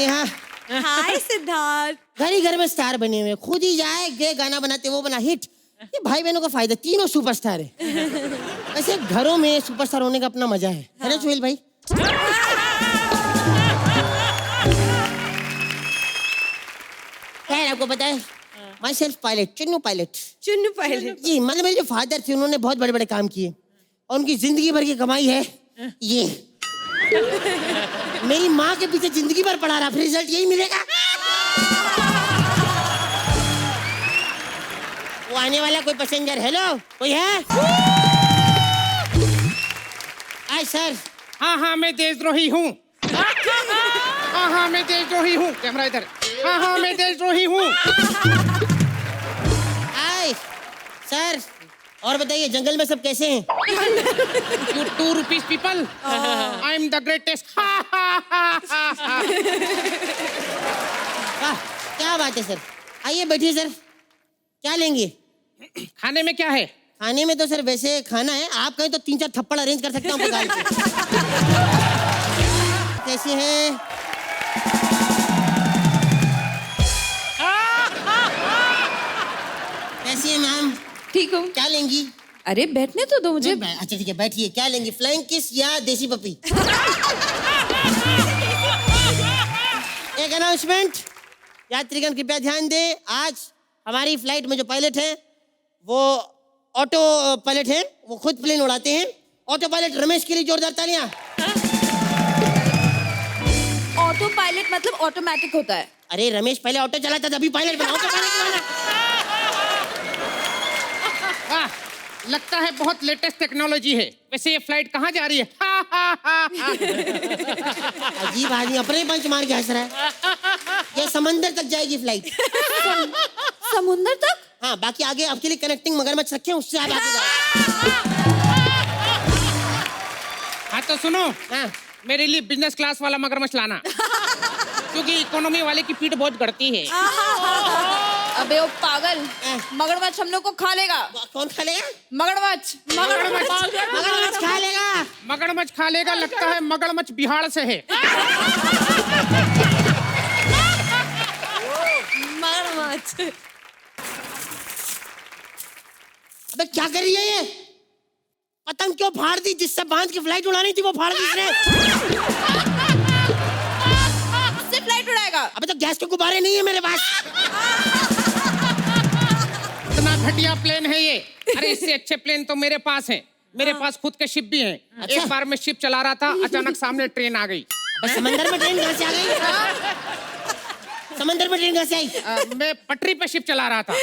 नेहा। हाय सिद्धार्थ। घर ही घर में स्टार बने हुए, खुद ही जाए गे गाना बनाते वो बना हिट। ये भाई बहनों का फायदा, तीनों सुपरस्टार है। वैसे घरों में सुपरस्टार होने का अपना मजा है ना सुहेल भाई? खैर आपको पता है myself pilot, Chunnu pilot. Chunnu pilot ji, मतलब मेरे जो फादर थे उन्होंने बहुत बड़े बड़े काम किए और उनकी जिंदगी भर की कमाई है ये। मेरी माँ के पीछे जिंदगी भर पड़ा रहा, फिर रिजल्ट यही मिलेगा। वो आने वाला कोई पैसेंजर, हेलो कोई है? Hi sir. हाँ हाँ मैं देशद्रोही हूँ। हाँ हाँ मैं देशद्रोही हूँ। कैमरा इधर। हाँ हाँ मैं देशद्रोही हूँ। हाय सर, और बताइए जंगल में सब कैसे हैं? You 2 rupees people. I am the greatest. वाह क्या बात है सर, आइए बैठिए सर। क्या लेंगे? खाने में क्या है? खाने में तो सर वैसे खाना है, आप कहें तो 3-4 थप्पड़ अरेंज कर सकता हूँ गाल पे। कैसे हैं? कैसी है मैम? ठीक हूँ। क्या लेंगी? अरे बैठने तो दो मुझे। अच्छा ठीक है बैठिए। क्या लेंगी, फ्लाइंग किस या देसी पपी? एक अनाउंसमेंट, यात्रीगण कृपया ध्यान दें। आज हमारी फ्लाइट में जो पायलट है वो ऑटो पायलट है, वो खुद प्लेन उड़ाते हैं। ऑटो पायलट रमेश के लिए जोरदार तालियां। ऑटो पायलट मतलब ऑटोमेटिक होता है। अरे रमेश पहले ऑटो चलाता था, अभी पायलट बना। ऑटो पायलट बना। वाह, लगता है बहुत लेटेस्ट टेक्नोलॉजी है। वैसे ये फ्लाइट कहाँ जा रही है? अजीब आदमी अपने ही पंच मार के हंस रहा है। ये समंदर तक जाएगी फ्लाइट। समुंदर तक? हाँ, बाकी आगे आपके लिए कनेक्टिंग मगरमच्छ रखे हैं, उससे आप आगे जाओ। हाँ तो सुनो, हाँ। मेरे लिए बिजनेस क्लास वाला मगरमच्छ लाना, क्योंकि इकोनॉमी वाले की पीठ बहुत गड़ती है। अबे ओ पागल, मगरमच्छ हम लोग को खा लेगा। कौन खा लेगा? मगरमच्छ। मगरमच्छ खा लेगा। मगरमच्छ खा लेगा, लगता है मगरमच्छ बिहार से है। मगरमच्छ। अबे क्या कर रही है ये? पतंग क्यों फाड़ दी? जिससे बांध की फ्लाइट उड़ानी थी वो फाड़ दी इसने। उससे फ्लाइट उड़ाएगा? अबे तो गैस के गुब्बारे नहीं है मेरे पास। इतना घटिया प्लेन है ये। अरे इससे अच्छे प्लेन तो मेरे पास हैं। मेरे पास खुद के शिप भी हैं। अच्छा? एक बार मैं शिप चला रहा था, अचानक सामने ट्रेन आ गई। अबे समंदर में ट्रेन कहाँ से आ गई? समंदर में ट्रेन कहाँ से आई? मैं पटरी पे शिप चला रहा था।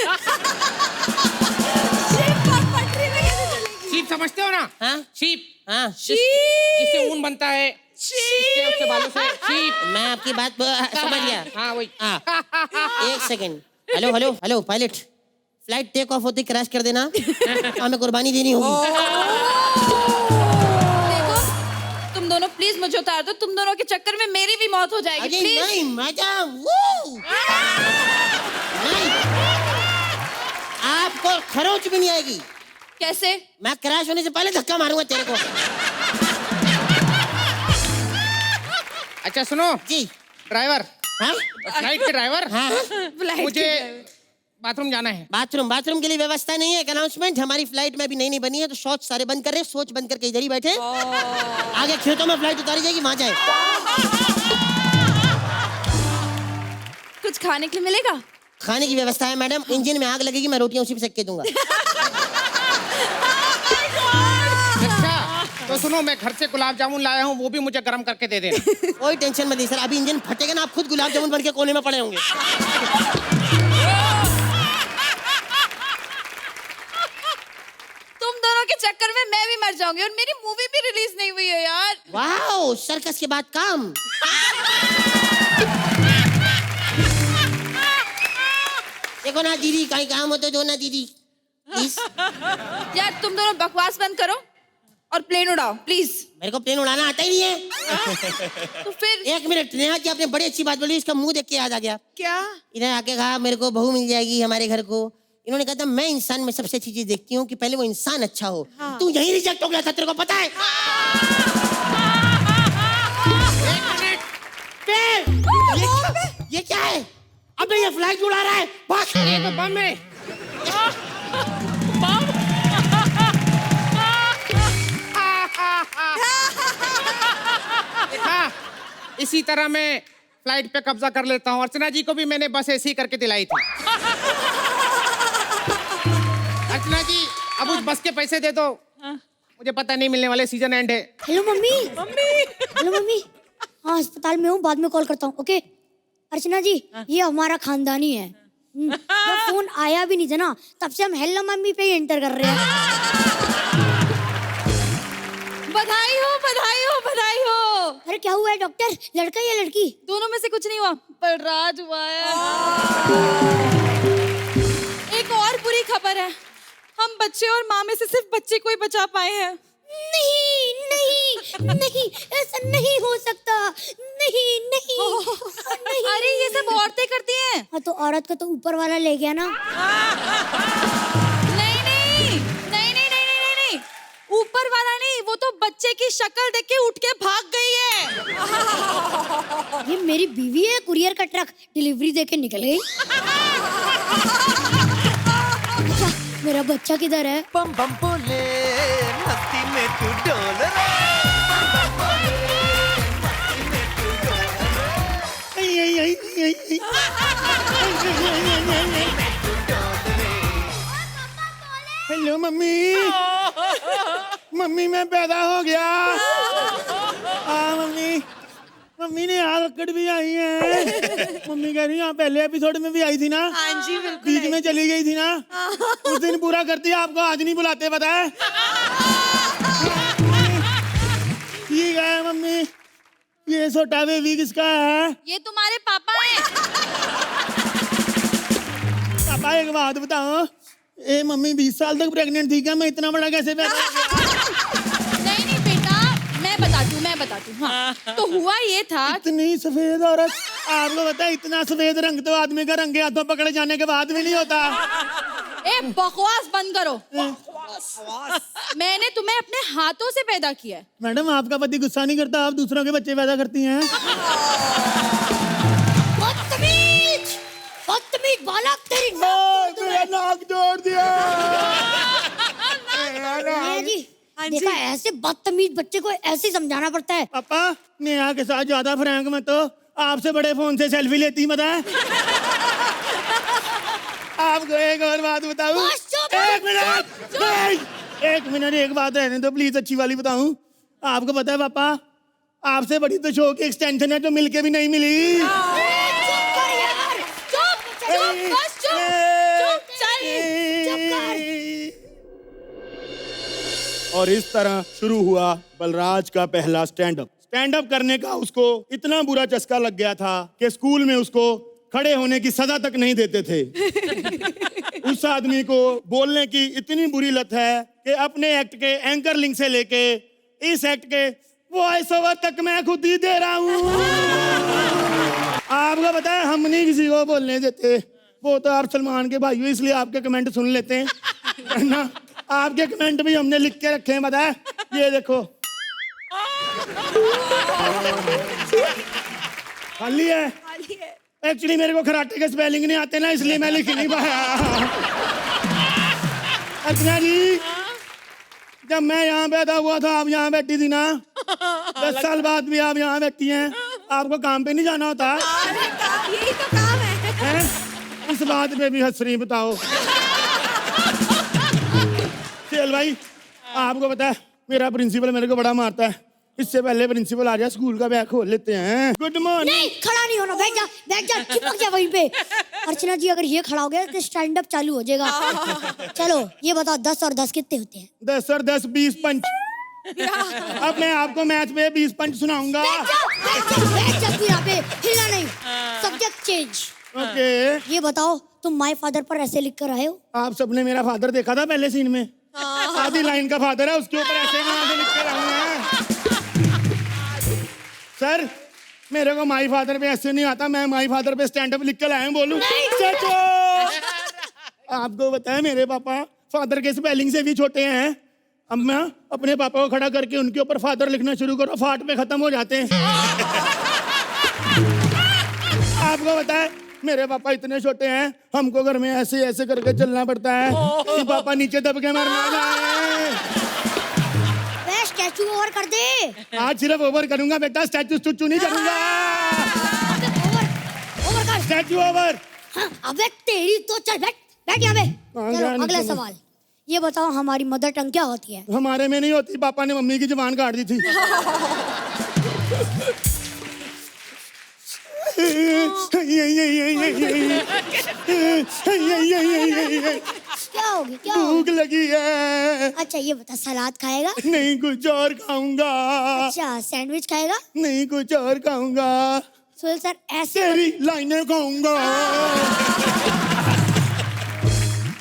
शीप समझते हो ना? हाँ? शीप। हाँ। जिससे ऊन बनता है। उसके बालों से शीप। मैं आपकी बात समझ गया। हाँ वही। हाँ। एक second. Hello hello hello pilot, flight take off होती क्रैश कर देना। हमें कुर्बानी देनी होगी। देखो, तुम दोनों प्लीज मुझे उतार दो। तुम दोनों के चक्कर में मेरी भी मौत हो जाएगी। अरे प्लीज। नहीं मजा नहीं, आपको खरोच भी नहीं आएगी। कैसे? मैं क्रैश होने से पहले धक्का मारूंगा तेरे को। अच्छा सुनो जी। ड्राइवर, हाँ? फ्लाइट के ड्राइवर, हाँ? मुझे बाथरूम जाना है। बाथरूम के लिए व्यवस्था नहीं है। एक अनाउंसमेंट, हमारी फ्लाइट में अभी नई बनी है तो शौच सारे बंद कर रहे हैं। सोच बंद करके इधर ही बैठे। आगे खेतों में फ्लाइट उतारी जाएगी, वहां जाए। कुछ खाने के लिए मिलेगा? खाने की व्यवस्था है मैडम। इंजन में आग लगेगी, मैं रोटियां उसी पे सेक के दूंगा। अच्छा तो सुनो, मैं घर से गुलाब जामुन लाया हूँ, वो भी मुझे गर्म करके दे देना। कोई टेंशन मत लीजिए सर, अभी इंजन फटेगा ना, आप खुद गुलाब जामुन बन के कोने में पड़े होंगे। तुम दोनों के चक्कर में मैं भी मर जाऊंगी और मेरी मूवी भी रिलीज नहीं हुई है यार। वाओ, सर्कस के बाद काम। देखो ना दीदी, कहीं काम हो तो दो ना दीदी प्लीज। यार तुम दोनों बकवास बंद करो और प्लेन उड़ाओ प्लीज। मेरे को प्लेन उड़ाना आता ही नहीं है। तो फिर एक मिनट, नेहा जी आपने बड़ी अच्छी बात बोली, इसका मुंह देख के याद आ गया। क्या? इन्हें आके कहा मेरे को बहू मिल जाएगी हमारे घर को। इन्होंने कहा था मैं इंसान में सबसे अच्छी चीज देखती हूँ कि पहले वो इंसान अच्छा हो। हाँ। तू यही रिजेक्ट हो गया था, तेरे को पता है? एक मिनट, फिर अबे ये फ्लाइट उड़ा रहा है, भाग। ये तो बम है। हाँ, इसी तरह मैं फ्लाइट पे कब्जा कर लेता हूँ। अर्चना जी को भी मैंने बस ऐसी करके दिलाई थी। अर्चना जी, अब उस बस के पैसे दे दो। मुझे पता नहीं मिलने वाले, सीजन एंड है। Hello mummy. Hello mummy. हाँ अस्पताल में हूँ, बाद में कॉल करता हूँ। ओके अर्चना जी, ये हमारा खानदानी है। जब फोन आया भी नहीं था ना, तब से हम हेलो मम्मी पे ही एंटर कर रहे हैं। बधाई हो, बधाई हो, बधाई हो। अरे क्या हुआ है डॉक्टर, लड़का या लड़की? दोनों में से कुछ नहीं हुआ, पर राज हुआ है। एक और बुरी खबर है, हम बच्चे और माँ में से सिर्फ बच्चे को ही बचा पाए हैं। नहीं नहीं नहीं, ऐसा नहीं हो सकता। नहीं नहीं नहीं। अरे ये सब औरतें करती हैं। हाँ तो औरत को तो ऊपर वाला ले गया ना। नहीं नहीं नहीं नहीं नहीं नहीं नहीं, ऊपर वाला नहीं, वो तो बच्चे की शक्ल देख के उठ के भाग गई है। ये मेरी बीवी है, कुरियर का ट्रक डिलीवरी देके निकल गई। अच्छा, मेरा बच्चा किधर है? बम बम बोले मस्ती में तू डोल रे। Hello mummy. मम्मी मैं पैदा हो गया। हाँ मम्मी, मम्मी ने यहाँ रक्कड़ भी आई है। मम्मी कह रही है पहले एपिसोड में भी आई थी ना। हाँ जी बिल्कुल। बीच में चली गई थी ना, उस दिन पूरा करती है, आपको आज नहीं बुलाते पता है। ठीक है मम्मी, ये छोटा बेबी किसका है? ये तुम्हारे पापा हैं। पापा एक बात बताओ, ए मम्मी 20 साल तक प्रेग्नेंट थी क्या? मैं इतना बड़ा कैसे पैदा हो गया? नहीं नहीं बेटा, मैं बताती हूँ। हाँ। तो हुआ ये था, इतनी सफेद औरत, आपको पता है इतना सफेद रंग तो आदमी का रंगे हाथों पकड़े जाने के बाद भी नहीं होता। ए बकवास बंद करो। मैंने तुम्हें अपने हाथों से पैदा किया है। मैडम आपका पति गुस्सा नहीं करता, आप दूसरों के बच्चे पैदा करती हैं। बदतमीज, बदतमीज बालक, तेरी मेरा नाक जोड़ दिया। जी देखा, ऐसे बदतमीज बच्चे को ऐसे ही समझाना पड़ता है। पापा नेहा के साथ ज्यादा फ्रैंक मत हो, आपसे बड़े फोन से सेल्फी लेती पता है। आपको एक और बात बताऊं? एक मिनट एक बात रहने दो प्लीज, अच्छी वाली बताऊं? आपको पता है पापा, आपसे बड़ी तो शो की एक्सटेंशन है जो मिलके भी नहीं मिली। चुप कर यार, चुप बस चुप, चुप कर। और इस तरह शुरू हुआ बलराज का पहला स्टैंड अप करने का उसको इतना बुरा चस्का लग गया था कि स्कूल में उसको खड़े होने की सजा तक नहीं देते थे। उस आदमी को बोलने की इतनी बुरी लत है कि अपने एक्ट के एंकर लिंक से लेके इस एक्ट के वॉइस ओवर तक मैं खुद ही दे रहा हूँ। आपको पता है हम नहीं किसी को बोलने देते, वो तो आप सलमान के भाई हो इसलिए आपके कमेंट सुन लेते हैं, है ना? आपके कमेंट भी हमने लिख के रखे हैं, पता है? ये देखो खाली है। एक्चुअली मेरे को कराटे के स्पेलिंग नहीं आते ना, इसलिए मैं लिख नहीं पाया। अर्चना जी, जब मैं यहाँ पैदा हुआ था आप यहाँ बैठी थी ना, 10 साल बाद भी आप यहाँ बैठी हैं। आपको काम पे नहीं जाना होता? यही तो काम है। इस बात पे भी हंस रही, बताओ। चल भाई, आपको पता है मेरा प्रिंसिपल मेरे को बड़ा मारता है, इससे पहले प्रिंसिपल आ जाए स्कूल का बैग खोल लेते हैं। Good morning. नहीं, खड़ा नहीं होना, बैठ जा, चिपक जा वहीं पे। अर्चना जी अगर ये खड़ा हो गया तो स्टैंड अप चालू हो जाएगा। चलो ये बताओ 10 और 10 कितने होते हैं? 10 और 10 20 पंच। अब मैं आपको मैथ में 20 पंच सुनाऊंगा। बैठ जा तू यहाँ पे, हिलना नहीं। Subject change. ओके, ये बताओ तुम माय फादर पर ऐसे लिख कर आए हो? आप सबने मेरा फादर देखा था पहले सीन में? आधी लाइन का फादर है, उसके ऊपर ऐसे कहाँ से लिख के रहूं मैं? सर मेरे को माई फादर पे ऐसे नहीं आता, मैं माई फादर पे स्टैंड अप लिख कर लाया हूं, बोलूं? आपको बताया मेरे पापा फादर के स्पेलिंग से भी छोटे हैं। अब मैं अपने पापा को खड़ा करके उनके ऊपर फादर लिखना शुरू करो, फाट पे खत्म हो जाते हैं। आपको बताया मेरे पापा इतने छोटे हैं, हमको घर में ऐसे ऐसे करके चलना पड़ता है कि पापा नीचे दब के मर ना जाए। वे स्टैचू ओवर कर दे। आज सिर्फ ओवर करूंगा बेटा, स्टैचू स्टूचू नहीं करूंगा। ओवर कर। Statue over. हाँ, अबे तेरी तो चल बैठ बैठ यहाँ पे। कहाँ चलो गया अगला नीचे में? सवाल, ये बताओ हमारी मदर टंग क्या होती है? हमारे में नहीं होती, पापा ने मम्मी की जुबान काट दी थी। क्या होगी क्या होगी? भूख लगी है। अच्छा ये बता, सलाद खाएगा? नहीं कुछ और खाऊंगा। अच्छा सैंडविच खाएगा? नहीं कुछ और खाऊंगा। सुहेल सर ऐसे तेरी लाइनें खाऊंगा।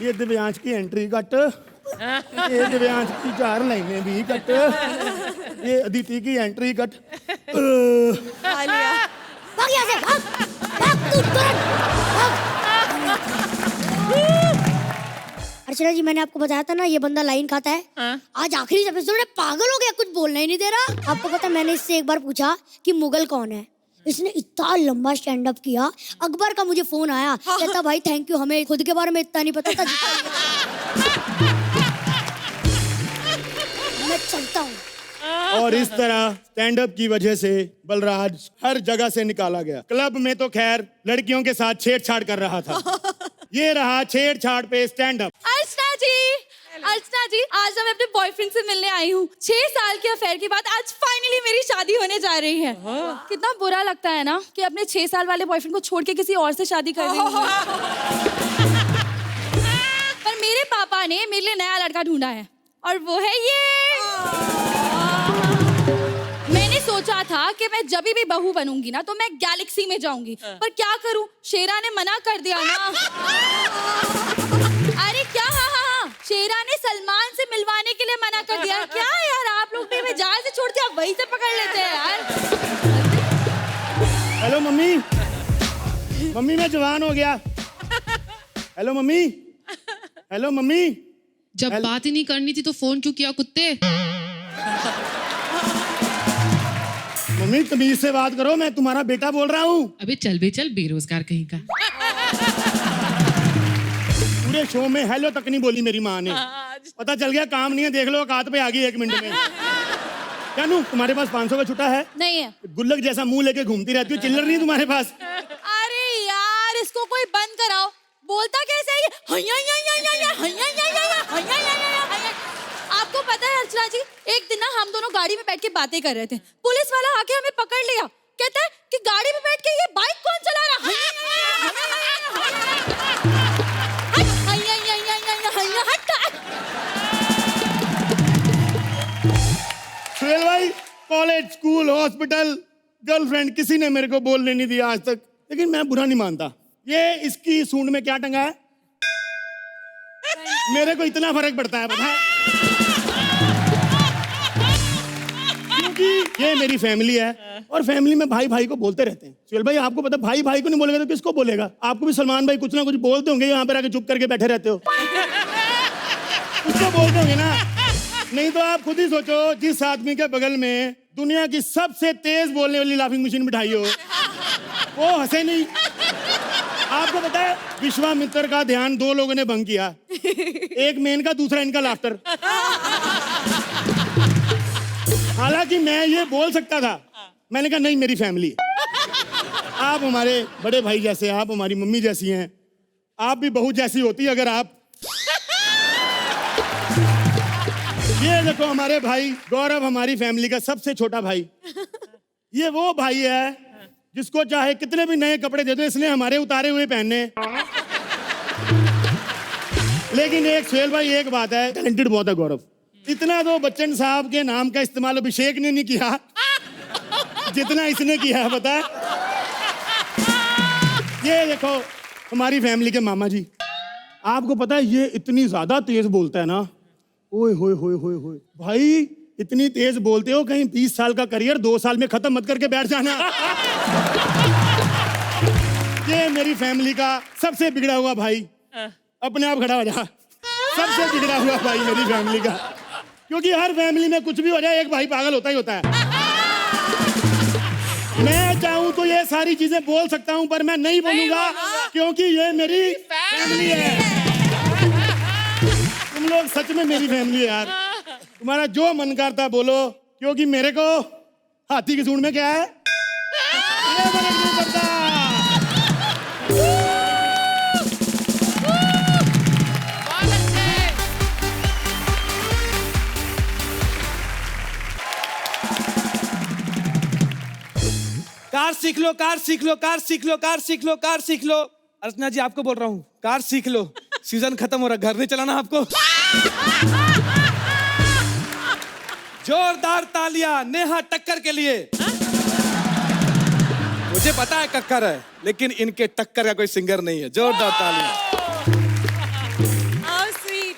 ये दिव्यांश की एंट्री कट, ये दिव्यांश की 4 लाइनें भी कट, ये अदिति की एंट्री कट। भाग यहाँ से, भाग भाग तू तुरंत भाग। अर्चना जी मैंने आपको बताया था ना ये बंदा लाइन खाता है। आज आखिरी एपिसोड है, पागल हो गया, कुछ बोलना ही नहीं दे रहा। आपको पता मैंने इससे एक बार पूछा कि मुगल कौन है, इसने इतना लंबा स्टैंड अप किया। अकबर का मुझे फोन आया, कहता भाई थैंक यू, हमें खुद के बारे में इतना नहीं पता था। मैं चलता हूँ। और इस तरह स्टैंड अप की वजह से बलराज हर जगह से निकाला गया। क्लब में तो खैर लड़कियों के साथ छेड़छाड़ कर रहा था, ये रहा छेड़छाड़ पे स्टैंड अप। अर्चना जी आज मैं अपने बॉयफ्रेंड से मिलने आई हूँ। 6 साल के अफेयर के बाद आज फाइनली मेरी शादी होने जा रही है। कितना बुरा लगता है ना कि अपने 6 साल वाले बॉयफ्रेंड को छोड़ के किसी और से शादी कर रही हूँ। पर मेरे पापा ने मेरे लिए नया लड़का ढूंढा है और वो है ये। मैंने सोचा था कि मैं जब भी बहू बनूंगी ना तो मैं गैलेक्सी में जाऊंगी, पर क्या करूं, शेरा ने मना कर दिया ना। अरे क्या, हाँ, शेरा ने सलमान से मिलवाने के लिए मना कर दिया। क्या यार आप लोग भी, मैं जहाज से छोड़ दिया वहीं से पकड़ लेते हैं यार। हेलो मम्मी, मम्मी मैं जवान हो गया। Hello mummy, hello mummy. जब बात ही नहीं करनी थी तो फोन क्यों किया कुत्ते? मम्मी तमीज से बात करो, मैं तुम्हारा बेटा बोल रहा हूँ। अबे चल बे चल, बेरोजगार कहीं का। पूरे शो में हेलो तक नहीं बोली मेरी माँ ने। पता चल गया काम नहीं है, देख लो औकात पे आ गई 1 मिनट में। क्या नू तुम्हारे पास 500 का छुट्टा है? नहीं है। गुल्लक जैसा मुंह लेके घूमती रहती हो, चिल्लर नहीं है तुम्हारे पास? अरे यार इसको कोई बंद कराओ, बोलता कैसे है ये? आपको पता है अर्चना जी, एक दिन ना हम दोनों गाड़ी में बैठ के बातें कर रहे थे, पुलिस वाला आके हमें पकड़ लिया। कहता है कि गाड़ी में बैठ के ये बाइक कौन चला रहा है? सुहेल भाई, कॉलेज, स्कूल, हॉस्पिटल, गर्लफ्रेंड, किसी ने मेरे को बोलने नहीं दिया आज तक, लेकिन मैं बुरा नहीं मानता। ये इसकी सूंड में क्या टंगा है? मेरे को इतना फर्क पड़ता है पता है, क्योंकि ये मेरी फैमिली है और फैमिली में भाई भाई को बोलते रहते हैं। सुहेल भाई आपको पता, भाई भाई को नहीं बोलेगा तो किसको बोलेगा? आपको भी सलमान भाई कुछ ना कुछ बोलते होंगे, यहाँ पर आके चुप करके बैठे रहते हो। कुछ तो बोलते होंगे ना, नहीं तो आप खुद ही सोचो, जिस आदमी के बगल में दुनिया की सबसे तेज बोलने वाली लाफिंग मशीन बिठाई हो, वो हंसे नहीं। आपको पता है विश्वामित्र का ध्यान 2 लोगों ने भंग किया, एक मेन का, दूसरा इनका लाफ्टर। हालांकि मैं ये बोल सकता था, मैंने कहा नहीं मेरी फैमिली, आप हमारे बड़े भाई जैसे, आप हमारी मम्मी जैसी हैं, आप भी बहू जैसी होती अगर आप। ये देखो हमारे भाई गौरव, हमारी फैमिली का सबसे छोटा भाई। ये वो भाई है जिसको चाहे कितने भी नए कपड़े दे दो, इसने हमारे उतारे हुए पहनने। लेकिन एक सुहेल भाई, एक बात है, टैलेंटेड बहुत है गौरव। इतना तो बच्चन साहब के नाम का इस्तेमाल अभिषेक ने नहीं किया जितना इसने किया है, पता है? ये देखो हमारी फैमिली के मामा जी, आपको पता है ये इतनी ज्यादा तेज बोलता है ना, ओए होए होए होए होए। भाई इतनी तेज बोलते हो, कहीं 20 साल का करियर 2 साल में खत्म मत करके बैठ जाना। ये मेरी फैमिली का सबसे बिगड़ा हुआ भाई, अपने आप खड़ा हो जा। सबसे बिगड़ा हुआ भाई मेरी फैमिली का, क्योंकि हर फैमिली में कुछ भी हो जाए एक भाई पागल होता ही होता है। मैं चाहूं तो ये सारी चीजें बोल सकता हूं, पर मैं नहीं बोलूंगा क्योंकि ये मेरी फैमिली है। तुम लोग सच में मेरी फैमिली है यार। तुम्हारा जो मन करता बोलो, क्योंकि मेरे को हाथी की सूंड में क्या है ये फर्क नहीं पड़ता। कार सीख लो, कार सीख लो, कार सीख लो, कार सीख लो, कार सीख लो। अर्चना जी आपको बोल रहा हूँ, कार सीख लो। सीजन खत्म हो रहा, घर नहीं चलाना आपको। जोरदार तालियां नेहा टक्कर के लिए। मुझे पता है कक्कर है, लेकिन इनके टक्कर का कोई सिंगर नहीं है। जोरदार तालियां।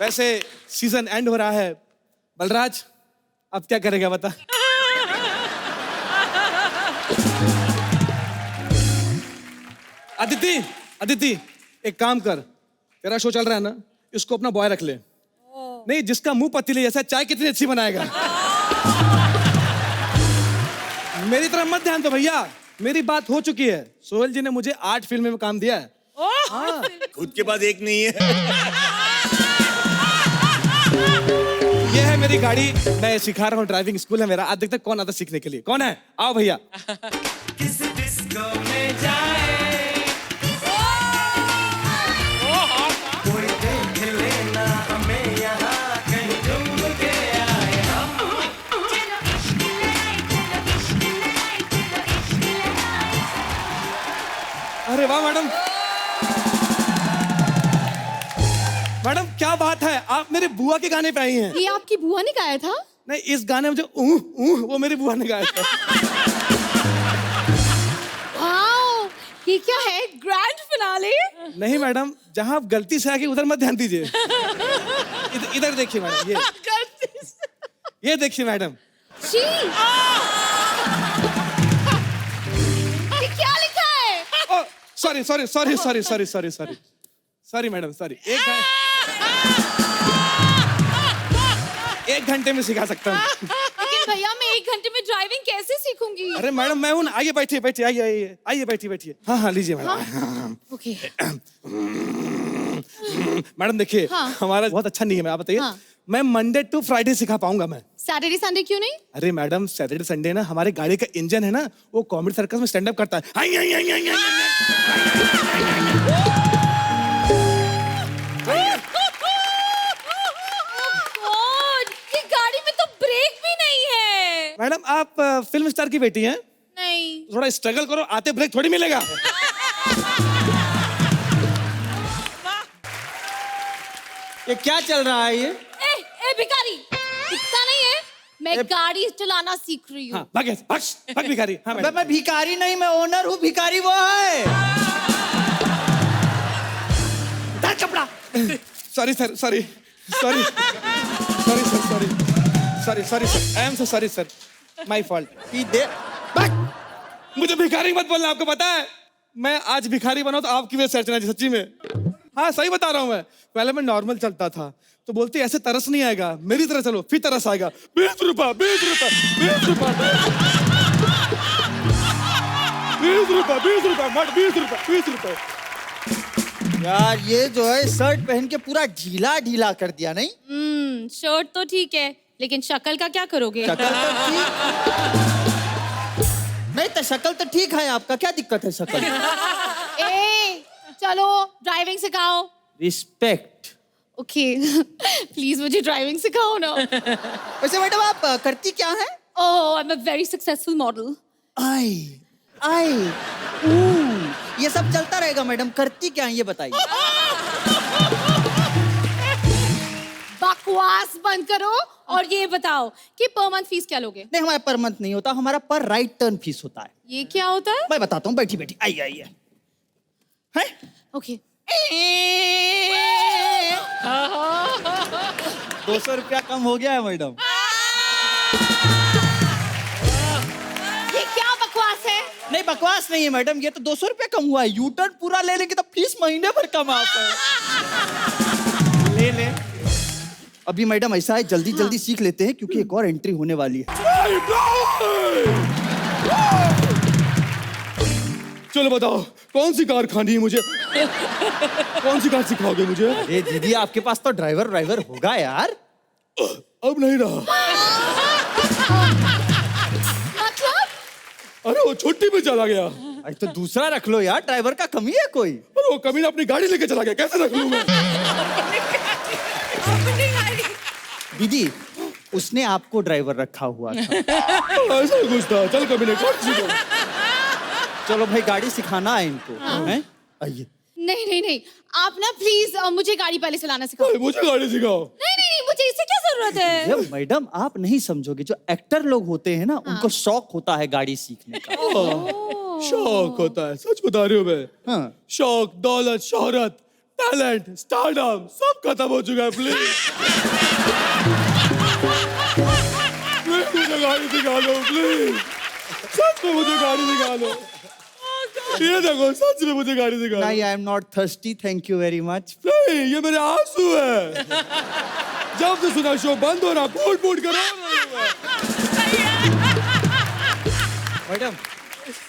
वैसे सीजन एंड हो रहा है, बलराज अब क्या करेगा बता। अदिति, अदिति एक काम कर, तेरा शो चल रहा है ना, इसको अपना बॉय रख ले। नहीं, जिसका मुंह पतीले जैसा, चाय कितनी अच्छी बनाएगा। मेरी तरफ मत ध्यान दो भैया, मेरी बात हो चुकी है। सोहेल जी ने मुझे 8 फिल्में में काम दिया है। हाँ। खुद के पास एक नहीं है। ये है मेरी गाड़ी, मैं सिखा रहा हूँ, ड्राइविंग स्कूल है मेरा। आज देखते कौन आता सीखने के लिए। कौन है? आओ भैया। किस डिस्को में जाए कोई देख लेना हमें यहाँ कहीं घूम के आए हम। अरे वाह मैडम, मैडम क्या बात है, आप मेरे बुआ के गाने पे आई हैं। ये आपकी बुआ ने गाया था? नहीं, इस गाने में जो वो मेरी बुआ ने गाया था। वाओ, ये क्या है, ग्रैंड फिनाले? नहीं मैडम, जहां आप गलती से आके उधर मत ध्यान दीजिए। इधर देखिए मैडम, ये देखिए मैडम। जी, ये क्या लिखा है? Sorry sorry sorry sorry sorry sorry sorry sorry madam, sorry. एक घंटे में सिखा सकता हूँ। लेकिन भैया मैं 1 घंटे में ड्राइविंग कैसे सीखूंगी? अरे मैडम मैं हूँ, आइए बैठिए बैठिए, आइए आइए आइए, बैठिए बैठिए। हाँ हाँ लीजिए मैडम। ओके। मैडम देखिए, हाँ। हमारा बहुत अच्छा नियम है, आप बताइए। हाँ। मैं मंडे टू फ्राइडे सिखा पाऊंगा मैं। सैटरडे संडे क्यों नहीं? अरे मैडम, सैटरडे संडे ना हमारे गाड़ी का इंजन है ना, वो कॉमेडी सर्कस में स्टैंड अप करता है। आई, आई, आई, आई, आई, गॉड, ये गाड़ी में तो ब्रेक भी नहीं है। मैडम आप फिल्म स्टार की बेटी हैं, नहीं। थोड़ा स्ट्रगल करो, आते ब्रेक थोड़ी मिलेगा। ये क्या चल रहा है ये? ए भिखारी, दिखता नहीं है? मैं गाड़ी चलाना सीख रही हूँ। हाँ, भाग भिखारी। हाँ मैडम। मैं भिखारी नहीं, मैं ओनर हूँ, भिखारी वो है। डाल कपड़ा। Sorry sir, sorry sorry sorry sir, sorry sorry sorry sir, I am so sorry sir, my fault. मुझे भिखारी मत बोलना, आपको पता है मैं आज भिखारी बना तो आपकी वजह से अर्चना जी, सच्ची में। हाँ सही बता रहा हूँ मैं। पहले मैं नॉर्मल चलता था तो बोलते ऐसे तरस नहीं आएगा, मेरी तरह चलो, फिर तरस आएगा। 20 रुपए 20 रुपए 20 रुपए 20 रुपए 20 रुपए 20 रुपए 20 रुपए। यार ये जो है शर्ट पहन के पूरा ढीला ढीला कर दिया। नहीं शर्ट तो ठीक है, लेकिन शक्ल का क्या करोगे? शक्ल तो ठीक, नहीं तो शक्ल तो ठीक है, आपका क्या दिक्कत है शक्ल? ए, चलो ड्राइविंग सिखाओ। रिस्पेक्ट। ओके, प्लीज मुझे ड्राइविंग सिखाओ ना। वैसे मैडम आप करती क्या है? Oh, I am a very successful model. I ये सब चलता रहेगा मैडम, करती क्या है ये बताइए। बकवास बंद करो और ये बताओ कि पर मंथ फीस क्या लोगे? नहीं हमारा पर मंथ नहीं होता, हमारा पर राइट टर्न फीस होता है। ये क्या होता है? मैं बताता हूँ, बैठी बैठी, आइए आइए। हैं? ओके। 200 रुपया कम हो गया है मैडम। ये क्या बकवास है? नहीं बकवास नहीं है मैडम, ये तो 200 रुपया कम हुआ है। यू टर्न पूरा ले लेंगे तो फीस महीने भर कम आता है। ले अभी मैडम ऐसा है, जल्दी जल्दी सीख लेते हैं क्योंकि एक और एंट्री होने वाली है। चलो बताओ कौन सी कार खानी है मुझे? कौन सी कार सिखाओगे मुझे? अरे दीदी आपके पास तो ड्राइवर होगा यार। अब नहीं रहा। मतलब अरे वो छुट्टी पे चला गया। अरे तो दूसरा रख लो यार, ड्राइवर का कमी है कोई? अरे वो कभी अपनी गाड़ी लेके चला गया, कैसे रख लूं मैं? दीदी उसने आपको ड्राइवर रखा हुआ था। ऐसा कुछ था। चल कभी नहीं चलो भाई गाड़ी सिखाना है इनको। हैं? आइए। नहीं नहीं नहीं, आप ना प्लीज मुझे गाड़ी पहले चलाना सिखाओ। मुझे गाड़ी सिखाओ। नहीं नहीं नहीं, मुझे इससे क्या जरूरत है? ये मैडम आप नहीं समझोगे, जो एक्टर लोग होते हैं ना उनको शौक होता है गाड़ी सीखने का। शौक होता है, सच बता रही हूँ मैं। हाँ। शौक, दौलत, शोहरत, टैलेंट, स्टारडम सब खत्म हो चुका है। प्लीज मुझे गाड़ी सिखा दो प्लीज। सच में मुझे गाड़ी सिखा दो। ये देखो सच में मुझे गाड़ी सिखा दो। नहीं, I am not thirsty, thank you very much. नहीं, ये मेरे आंसू है। जब से सुना शो बंद हो रहा, फूट करो। मैडम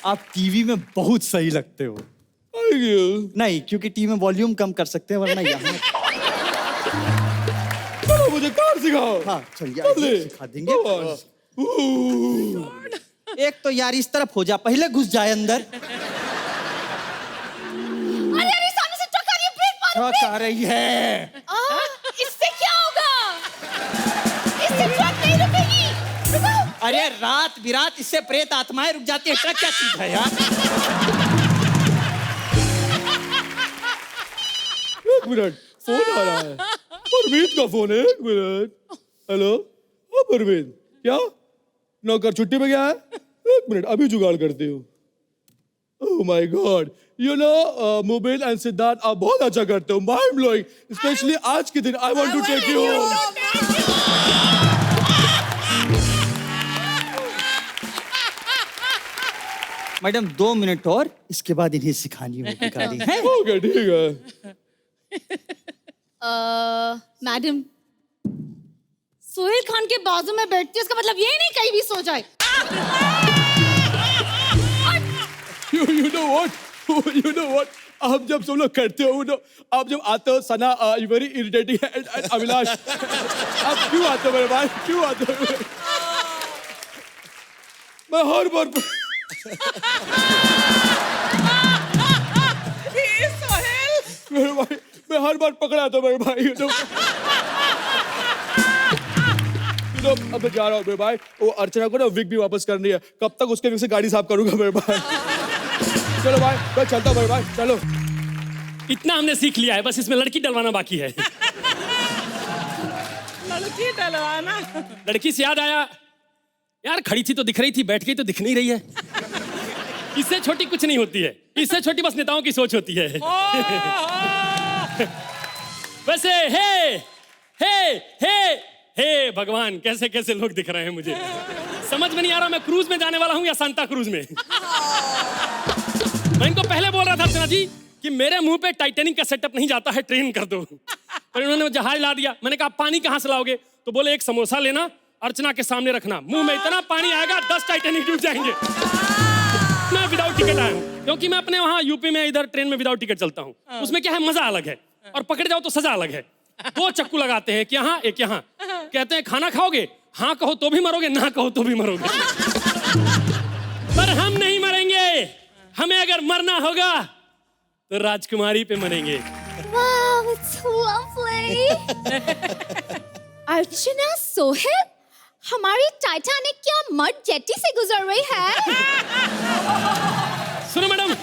आप टीवी में बहुत सही लगते हो। Thank you. नहीं, क्योंकि टीवी में वॉल्यूम कम कर सकते हैं, वरना यहाँ। चलो मुझे कार सिखाओ। हाँ चलिए जल्दी। आइए, सिखा देंगे। Come on. एक तो यार इस तरफ हो जा, पहले घुस जाए अंदर। अरे अरे सामने से ट्रक आ रही है, ब्रेक मारो। ट्रक आ रही है। इससे क्या होगा? इससे ट्रक नहीं रुकेगी। रुको। अरे रात बिरात इससे प्रेत आत्माएं रुक जाती है, ट्रक क्या चीज है यार? एक मिनट, फोन आ रहा है। परवीन का फोन है। एक मिनट। हेलो, हाँ परवीन, क्या नौकर छुट्टी पे गया है? एक मिनट, अभी जुगाड़ करती हूँ। Oh my God, you know Mubin and Siddharth आप बहुत अच्छा करते हो, माइंड ब्लोइंग, स्पेशली आज के दिन। I want to take you home. Madam 2 minute और, इसके बाद इन्हें सिखानी होगी गाड़ी। है? ओके ठीक है। मैडम, सोहेल खान के बाजू में बैठती है, इसका मतलब ये नहीं कहीं भी सो जाए। You know what? आप जब सब लोग करते हो, आप जब आते हो सना, वेरी इरिटेटिंग एंड अभिलाष, आप क्यों आते हो मेरे भाई? क्यों आते हो? मैं हर बार मेरे भाई, मैं हर बार पकड़ा था मेरे भाई। अब मैं जा रहा हूँ मेरे भाई। वो अर्चना को ना विग भी वापस करनी है, कब तक उसके विग से गाड़ी साफ करूंगा मेरे भाई। चलो भाई, मैं चलता हूँ मेरे भाई, चलो। इतना हमने सीख लिया है, बस इसमें लड़की डलवाना बाकी है। लड़की डलवाना? लड़की से याद आया यार, खड़ी थी तो दिख रही थी, बैठ गई तो दिख नहीं रही है। इससे छोटी कुछ नहीं होती है, इससे छोटी बस नेताओं की सोच होती है। वैसे हे भगवान, कैसे कैसे लोग दिख रहे हैं मुझे, समझ में नहीं आ रहा मैं क्रूज में जाने वाला हूँ या सांता क्रूज में। मैं इनको पहले बोल रहा था अर्चना जी कि मेरे मुंह पे टाइटैनिक का सेटअप नहीं जाता है, ट्रेन कर दो, पर इन्होंने जहाज ला दिया। मैंने कहा पानी कहाँ से लाओगे? तो बोले एक समोसा लेना, अर्चना के सामने रखना, मुंह में इतना पानी आएगा 10 टाइटैनिक डूब जाएंगे। मैं विदाउट टिकट आया हूँ, क्योंकि मैं अपने वहाँ यूपी में इधर ट्रेन में विदाउट टिकट चलता हूँ। उसमें क्या है, मजा अलग है, और पकड़ जाओ तो सजा अलग है। 2 चक्कू लगाते हैं, एक यहाँ एक यहाँ, कहते हैं खाना खाओगे? हाँ कहो तो भी मरोगे, ना कहो तो भी मरोगे। पर हम नहीं मरेंगे, हमें अगर मरना होगा तो राजकुमारी पे मरेंगे। Wow, it's lovely. अर्चना, सोहेल, हमारी टाइटैनिक क्या मड जेटी से गुजर रही है? सुनो मैडम,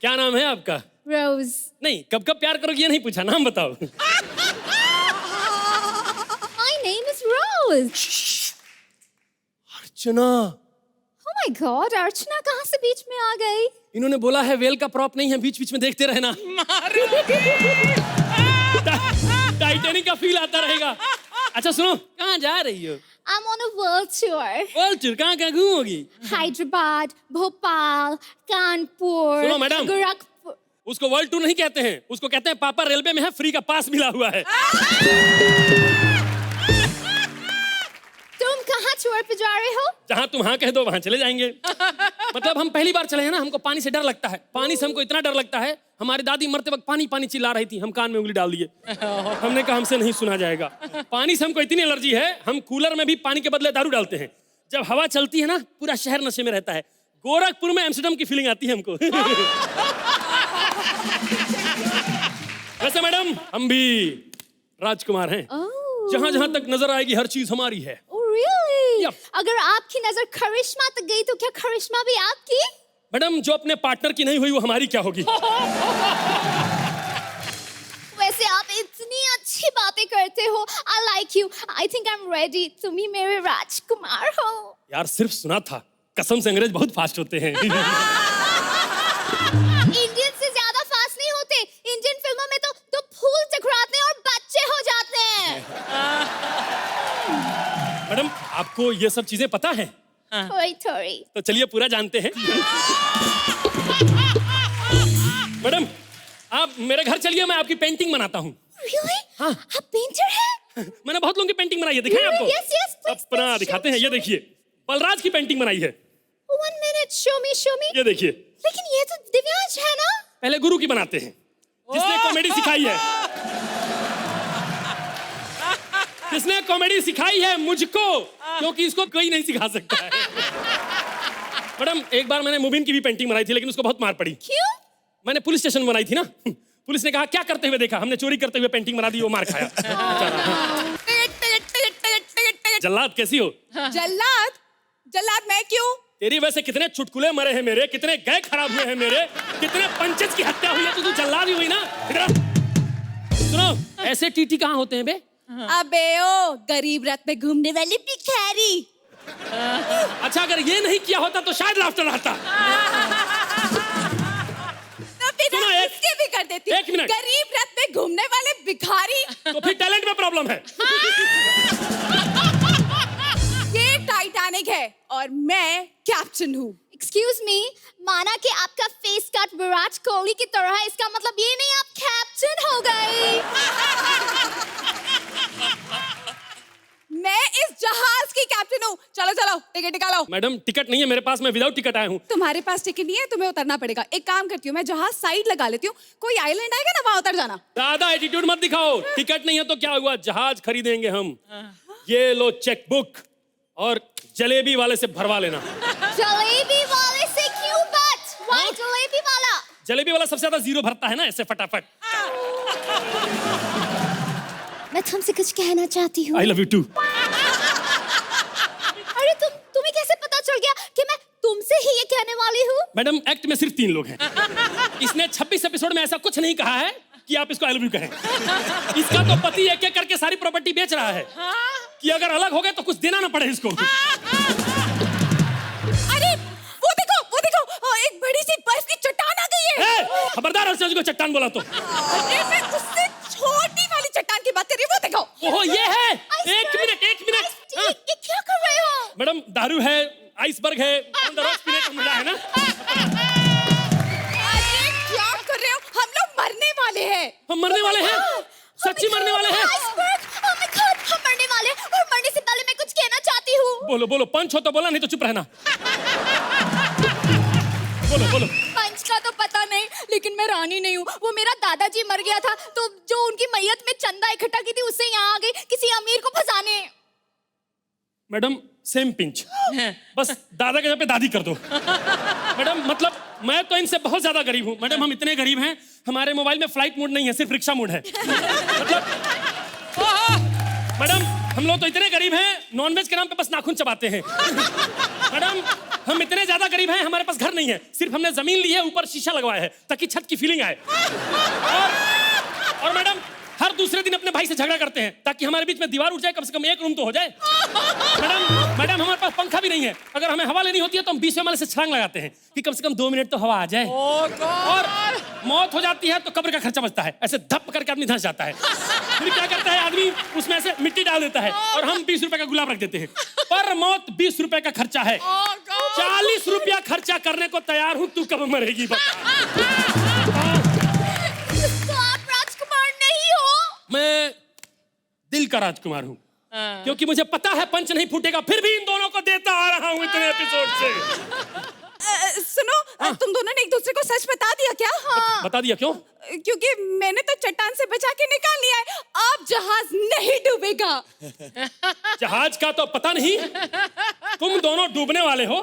क्या नाम है आपका? रोज। नहीं, कब कब प्यार करोगी ये नहीं पूछा, नाम बताओ। My name is Rose. Archana. Oh my God, अर्चना कहाँ से बीच में आ गई? इन्होंने बोला है वेल का प्रॉप नहीं है, बीच बीच में देखते रहना। टाइटैनिक का फील आता रहेगा। अच्छा सुनो, कहाँ जा रही हो? I'm on a world tour. World tour? कहाँ कहाँ घूमोगी? हैदराबाद, भोपाल, कानपुर, सुनो मैडम, गोरखपुर। उसको वर्ल्ड टूर नहीं कहते हैं, उसको कहते हैं पापा रेलवे में है, फ्री का पास मिला हुआ है। तुम कहाँ शोर पे जा रहे हो? जहाँ तुम हाँ कह दो वहाँ चले जाएंगे। मतलब हम पहली बार चले हैं ना, हमको पानी से डर लगता है। पानी से हमको इतना डर लगता है, हमारी दादी मरते वक्त पानी पानी चिल्ला रही थी, हम कान में उंगली डाल दिए। हमने कहा हमसे नहीं सुना जाएगा। पानी से हमको इतनी एलर्जी है, हम कूलर में भी पानी के बदले दारू डालते हैं। जब हवा चलती है ना, पूरा शहर नशे में रहता है। गोरखपुर में एम्स्टर्डम की फीलिंग आती है हमको। वैसे मैडम, हम भी राजकुमार हैं। जहाँ जहाँ तक नजर आएगी हर चीज हमारी है। Oh, really? Yep. अगर आपकी नजर करिश्मा तक गई तो क्या करिश्मा भी आपकी? मैडम, जो अपने पार्टनर की नहीं हुई वो हमारी क्या होगी? वैसे आप इतनी अच्छी बातें करते हो। I like you. I think I'm ready. तुम ही मेरे राजकुमार हो। यार सिर्फ सुना था, कसम से अंग्रेज बहुत फास्ट होते हैं। इंडियन से ज्यादा फास्ट नहीं होते। इंडियन फिल्मों में तो फूल टकराते हैं और बच्चे हो जाते हैं। मैडम, आपको ये सब चीजें पता है? थोड़ी थोड़ी। तो चलिए पूरा जानते हैं। मैडम, आप मेरे घर चलिए, मैं आपकी पेंटिंग बनाता हूँ। Really? हाँ। आप पेंटर हैं? मैंने बहुत लोगों की पेंटिंग बनाई है, दिखाएं आपको? Yes, yes, please, अपना please, दिखाते show हैं, ये देखिए, बलराज की पेंटिंग बनाई है। 1 minute, show me, show me. ये देखिए, लेकिन ये तो दिव्यांश है ना? पहले गुरु की बनाते हैं, जिसने कॉमेडी सिखाई है। जिसने कॉमेडी सिखाई है मुझको, क्योंकि इसको कोई नहीं सिखा सकता है। मैडम, एक बार मैंने मुबिन की भी पेंटिंग बनाई थी, लेकिन उसको बहुत मार पड़ी। क्यों? मैंने पुलिस स्टेशन में बनाई थी ना, पुलिस ने कहा क्या करते हुए देखा, हमने चोरी करते हुए पेंटिंग बना दी, वो मार खाया। जल्लाद कैसी हो? जल्लाद? जल्लाद मैं क्यों? तेरी वजह से कितने चुटकुले मरे हैं मेरे, कितने गए खराब हुए हैं मेरे, कितने पंचेज की हत्या हुई है, तो तू जल्लाद ही हुई ना। सुनो, ऐसे टीटी कहाँ होते हैं बे? अबे ओ, गरीब रथ पे घूमने वाली भिखारी। अच्छा, अगर ये नहीं किया होता तो शायद लाफ्टर आता। सुनो, इसके भी कर देती। एक मिनट। गरीब रथ पे घूमने वाले भिखारी। तो फिर टैलेंट में प्रॉब्लम है। ये टाइटैनिक है और मैं कैप्टन हूँ। एक्सक्यूज मी, माना कि आपका फेस कट विराट कोहली की तरह है, इसका मतलब ये नहीं आप कैप्टन हो गए। मैं इस जहाज की कैप्टन हूँ। चलो चलो, टिकट निकालो। मैडम, टिकट नहीं है मेरे पास, मैं विदाउट टिकट आया हूँ। तुम्हारे पास टिकट नहीं है, तुम्हें उतरना पड़ेगा। एक काम करती हूँ, मैं जहाज साइड लगा लेती हूँ, कोई आइलैंड आएगा ना, वहाँ उतर जाना। ज्यादा एटीट्यूड मत दिखाओ। टिकट नहीं है तो क्या हुआ, जहाज खरीदेंगे हम। ये लो चेक बुक, और जलेबी वाले से भरवा लेना। जलेबी वाले से क्यों बट? Why जलेबी वाला? जलेबी वाला सबसे ज्यादा जीरो भरता है ना, ऐसे फटाफट। मैं तुमसे कुछ कहना चाहती हूँ। I love you too. अरे तुम्हें कैसे पता चल गया कि मैं तुमसे ही ये कहने वाली हूँ? मैडम, एक्ट में सिर्फ 3 लोग हैं। इसने 26 एपिसोड में ऐसा कुछ नहीं कहा है कि आप इसको आई लव यू कहें। इसका तो पति एक एक करके सारी प्रॉपर्टी बेच रहा है कि अगर अलग हो गए तो कुछ देना ना पड़े इसको। अरे वो देखो, एक बड़ी सी बर्फ की चट्टान आ गई है। खबरदार अर्चना जी को चट्टान बोला तो। अरे मैं उससे छोटी वाली चट्टान की बात कर रही हूँ, वो देखो। ओहो, ये है। एक मिनट। ये क्या कर रहे हो? मैडम, दारू है, आइसबर्ग है, ऑन द रॉक्स पीने को मिला है ना। अरे क्या कर रहे हो? हम लोग मरने वाले हैं। हम मरने वाले हैं? सच्ची मरने वाले हैं? हम मरने वाले हैं, और मरने से पहले मैं कुछ कहना चाहती हूँ। बोलो, पंच हो तो बोला, नहीं तो चुप रहना। बोलो। पंच का तो पता नहीं, लेकिन मैं रानी नहीं हूँ। वो मेरा दादाजी मर गया था, तो जो उनकी मैयत में चंदा इकट्ठा की थी, उससे यहाँ आ गई किसी अमीर को फंसाने। मैडम, सेम पिंच, बस दादा के जगह पे दादी कर दो। मैडम, मतलब मैं तो इनसे बहुत ज्यादा गरीब हूँ। मैडम, हम इतने गरीब हैं, हमारे मोबाइल में फ्लाइट मोड नहीं है, सिर्फ रिक्शा मोड है। मतलब मैडम, हम लोग तो इतने गरीब हैं, नॉनवेज के नाम पे बस नाखून चबाते हैं। मैडम, हम इतने ज्यादा गरीब हैं, हमारे पास घर नहीं है, सिर्फ हमने जमीन ली है, ऊपर शीशा लगवाया है ताकि छत की फीलिंग आए। और मैडम, हर दूसरे दिन अपने भाई से झगड़ा करते हैं ताकि हमारे बीच में दीवार उठ जाए, कम से कम एक रूम तो हो जाए। मैडम, हमारे पास पंखा भी नहीं है, अगर हमें हवा लेनी होती है तो हम 20वें माले से छलांग लगाते हैं कि कम से कम 2 मिनट तो हवा आ जाए। और मौत हो जाती है तो कब्र का खर्चा बचता है, ऐसे धप करके आदमी धंस जाता है। फिर क्या करता है आदमी, उसमें ऐसे मिट्टी डाल देता है और हम 20 रुपए का गुलाब रख देते हैं। पर मौत 20 रुपए का खर्चा है, 40 रुपया खर्चा करने को तैयार हूँ, तू कब मरेगी बता। तो आप राजकुमार नहीं हो? मैं दिल का राजकुमार हूँ। क्योंकि मुझे पता है पंच नहीं फूटेगा, फिर भी इन दोनों को देता आ रहा हूं इतने एपिसोड से। सुनो, तुम दोनों ने एक दूसरे को सच बता दिया क्या? हाँ। बता दिया क्यों? क्योंकि मैंने तो चट्टान से बचा के निकाल लिया है, अब जहाज नहीं डूबेगा। जहाज का तो पता नहीं, तुम दोनों डूबने वाले हो,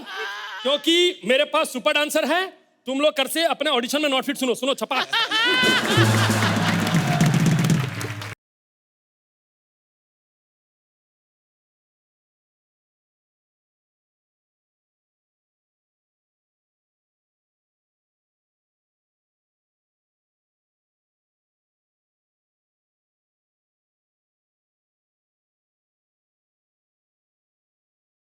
क्योंकि मेरे पास सुपर डांसर है। तुम लोग कर से अपने ऑडिशन में नॉट फिट सुनो, सुनो छपा।